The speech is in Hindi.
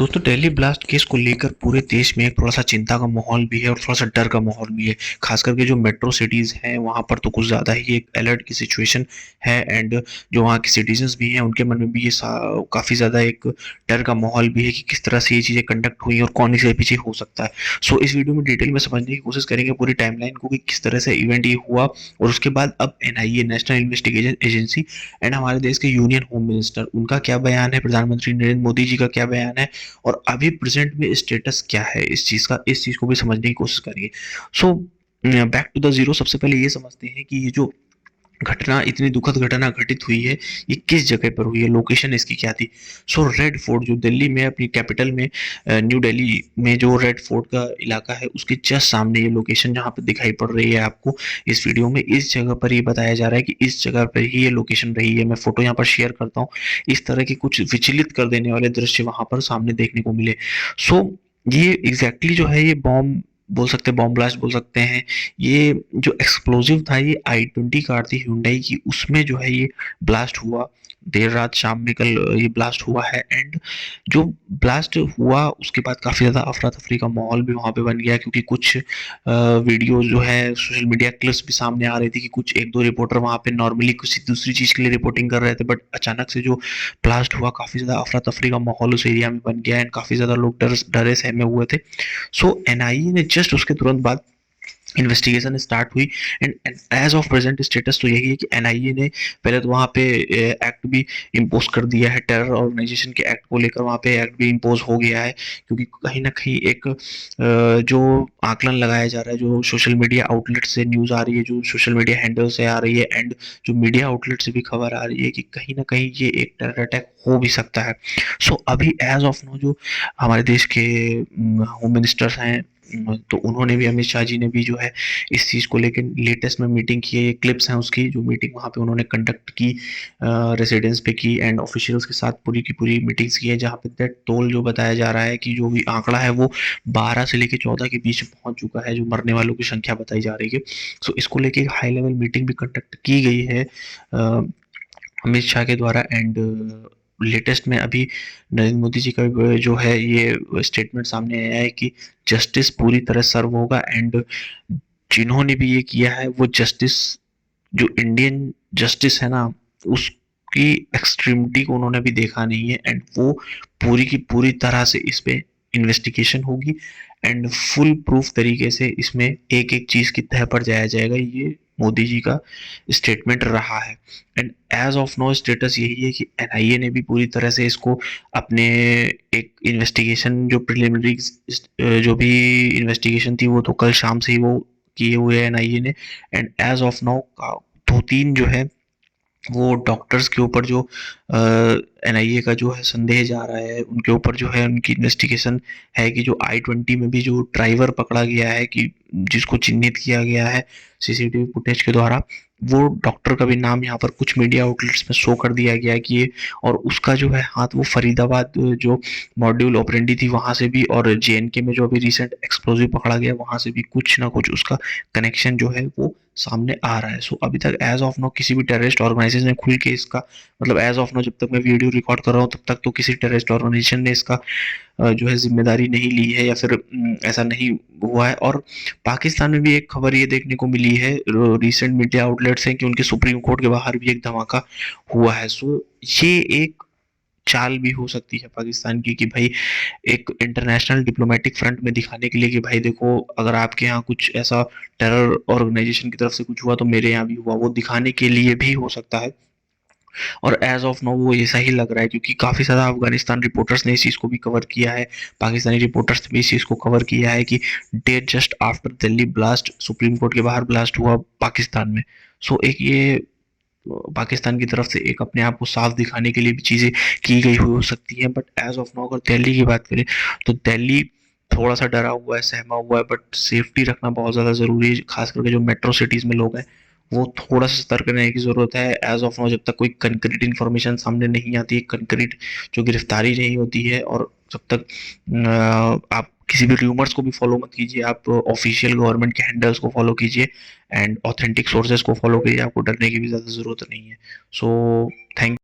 दोस्तों दिल्ली ब्लास्ट केस को लेकर पूरे देश में एक थोड़ा-सा चिंता का माहौल भी है और थोड़ा-सा डर का माहौल भी है। ख़ास करके जो मेट्रो सिटीज़ हैं, वहाँ पर तो कुछ ज़्यादा ही एक अलर्ट की सिचुएशन है एंड जो वहाँ के सिटीज़न्स भी हैं, उनके मन में भी ये काफ़ी ज़्यादा एक डर का माहौल भी है कि किस तरह से ये चीज़ें कंडक्ट हुई और कौन इसके पीछे हो सकता है। सो इस वीडियो में डिटेल में समझने की कोशिश करेंगे पूरी टाइमलाइन को कि किस तरह से इवेंट ये हुआ और उसके बाद अब NIA national investigation agency and हमारे देश के यूनियन होम मिनिस्टर उनका क्या बयान है, प्रधानमंत्री नरेंद्र मोदी जी का क्या बयान है और अभी प्रेजेंट में स्टेटस क्या है इस चीज़ का, इस चीज़ को भी समझने की कोशिश करिए। So back to the zero, सबसे पहले ये समझते हैं कि ये जो घटना, इतनी दुखद घटना घटित हुई है, ये किस जगह पर हुई है, लोकेशन इसकी क्या थी। सो रेड फोर्ट जो दिल्ली में अपनी कैपिटल में न्यू दिल्ली में जो रेड फोर्ट का इलाका है, उसके जस्ट सामने ये लोकेशन जहाँ पर दिखाई पड़ रही है आपको इस वीडियो में, इस जगह पर ये बताया जा रहा है कि इस जगह पर ही ये लोकेशन रही है। मैं फोटो यहाँ पर शेयर करता हूँ। इस तरह के कुछ विचलित कर देने वाले दृश्य वहां पर सामने देखने को मिले। सो ये एग्जैक्टली जो है, ये बॉम्ब बोल सकते हैं, बॉम्ब ब्लास्ट बोल सकते हैं। ये जो एक्सप्लोजिव था, ये i20 कार थी हुंडई की, उसमें जो है ये ब्लास्ट हुआ। देर रात शाम में कल ये ब्लास्ट हुआ है एंड जो ब्लास्ट हुआ उसके बाद काफ़ी ज़्यादा अफरा तफरी का माहौल भी वहाँ पे बन गया, क्योंकि कुछ वीडियो जो है सोशल मीडिया क्लिप्स भी सामने आ रही थी कि कुछ एक दो रिपोर्टर वहाँ पे नॉर्मली किसी दूसरी चीज़ के लिए रिपोर्टिंग कर रहे थे, बट अचानक से जो ब्लास्ट हुआ, काफ़ी ज़्यादा अफरा तफरी का माहौल उस एरिया में बन गया एंड काफ़ी ज़्यादा लोग डरे सहमे हुए थे। सो एनआईए ने जस्ट उसके तुरंत बाद इन्वेस्टिगेशन स्टार्ट हुई and as of present status तो यही है कि एनआईए ने पहले तो वहाँ पे एक्ट भी इम्पोज कर दिया है, टेरर ऑर्गेनाइजेशन के एक्ट को लेकर वहाँ पे एक्ट भी इम्पोज हो गया है, क्योंकि कहीं ना कहीं एक जो आकलन लगाया जा रहा है, जो सोशल मीडिया आउटलेट से न्यूज़ आ रही है, जो सोशल मीडिया हैंडल से आ रही है एंड जो मीडिया आउटलेट से भी खबर आ रही है कि कहीं ना कहीं ये एक टेरर अटैक हो भी सकता है। सो अभी एज ऑफ नो जो हमारे देश के होम मिनिस्टर्स हैं, तो उन्होंने भी, अमित शाह जी ने भी जो है इस चीज़ को लेकर लेटेस्ट में मीटिंग की है। ये क्लिप्स हैं उसकी, जो मीटिंग वहाँ पे उन्होंने कंडक्ट की रेसिडेंस पे की एंड ऑफिशियल्स के साथ पूरी की पूरी मीटिंग्स की है, जहाँ पे डेथ टोल जो बताया जा रहा है कि जो भी आंकड़ा है वो 12 से लेकर 14 के बीच पहुंच चुका है, जो मरने वालों की संख्या बताई जा रही है। सो इसको लेके एक हाई लेवल मीटिंग भी कंडक्ट की गई है अमित शाह के द्वारा एंड लेटेस्ट में अभी नरेंद्र मोदी जी का जो है ये स्टेटमेंट सामने आया है कि जस्टिस पूरी तरह सर्व होगा एंड जिन्होंने भी ये किया है वो जस्टिस, जो इंडियन जस्टिस है ना, उसकी एक्सट्रीमिटी को उन्होंने भी देखा नहीं है एंड वो पूरी की पूरी तरह से इस पे इन्वेस्टिगेशन होगी एंड फुल प्रूफ तरीके से इसमें एक एक चीज की तह पर जाया जाएगा। ये मोदी जी का स्टेटमेंट रहा है and as of no status यही है कि एनआईए ने भी पूरी तरह से इसको अपने एक इन्वेस्टिगेशन, जो प्रिलिमिनरी जो भी इन्वेस्टिगेशन थी वो तो कल शाम से ही वो किए हुए हैं एनआईए ने एंड एज ऑफ नाउ दो तीन जो है वो डॉक्टर्स के ऊपर जो एनआईए का जो है संदेह जा रहा है, उनके ऊपर जो है उनकी इन्वेस्टिगेशन है कि जो i20 में भी जो ड्राइवर पकड़ा गया है, कि जिसको चिन्हित किया गया है सीसीटीवी फुटेज के द्वारा, वो डॉक्टर का भी नाम यहाँ पर कुछ मीडिया आउटलेट्स में शो कर दिया गया है कि ये, और उसका जो है हाथ वो फरीदाबाद जो मॉड्यूल ऑपरेंडी थी वहां से भी, और जेएनके में जो अभी रिसेंट एक्सप्लोजिव पकड़ा गया वहां से भी कुछ ना कुछ उसका कनेक्शन जो है वो सामने आ रहा है। सो अभी तक एज ऑफ नो किसी भी टेररिस्ट ऑर्गेनाइजेशन ने खुल के इसका, मतलब एज ऑफ नो जब तक मैं वीडियो रिकॉर्ड कर रहा हूँ तब तक तो किसी टेररिस्ट ऑर्गेनाइजेशन ने इसका जो है जिम्मेदारी नहीं ली है या फिर ऐसा नहीं हुआ है। और पाकिस्तान में भी एक खबर ये देखने को मिली है, रिसेंट मीडिया आउटलेट्स हैं, कि उनके सुप्रीम कोर्ट के बाहर भी एक धमाका हुआ है। सो ये एक चाल भी हो सकती है पाकिस्तान की कि भाई एक इंटरनेशनल डिप्लोमेटिक फ्रंट में दिखाने के लिए कि भाई देखो, अगर आपके यहाँ कुछ ऐसा टेरर ऑर्गेनाइजेशन की तरफ से कुछ हुआ तो मेरे यहाँ भी हुआ, वो दिखाने के लिए भी हो सकता है। और एज ऑफ नो वो ऐसा ही लग रहा है, क्योंकि काफ़ी ज़्यादा अफगानिस्तान रिपोर्टर्स ने इस चीज़ को भी कवर किया है, पाकिस्तानी रिपोर्टर्स ने भी इस चीज़ को कवर किया है कि day just after Delhi blast supreme court के बाहर ब्लास्ट हुआ पाकिस्तान में। सो एक ये पाकिस्तान की तरफ से एक अपने आप को साफ दिखाने के लिए भी चीज़ें की गई हो सकती हैं, बट एज ऑफ नो अगर दिल्ली की बात करें तो दिल्ली थोड़ा सा डरा हुआ है, सहमा हुआ है, बट सेफ्टी रखना बहुत ज़्यादा ज़रूरी है। खास करके जो मेट्रो सिटीज़ में लोग हैं वो थोड़ा सा सतर्क रहने की ज़रूरत है। एज ऑफ नाउ जब तक कोई कंक्रीट इन्फॉर्मेशन सामने नहीं आती है, कंक्रीट जो गिरफ्तारी नहीं होती है, और जब तक आप किसी भी र्यूमर्स को भी फॉलो मत कीजिए, आप ऑफिशियल गवर्नमेंट के हैंडल्स को फॉलो कीजिए एंड ऑथेंटिक सोर्सेज को फॉलो कीजिए, आपको डरने की भी ज़्यादा ज़रूरत नहीं है। So thank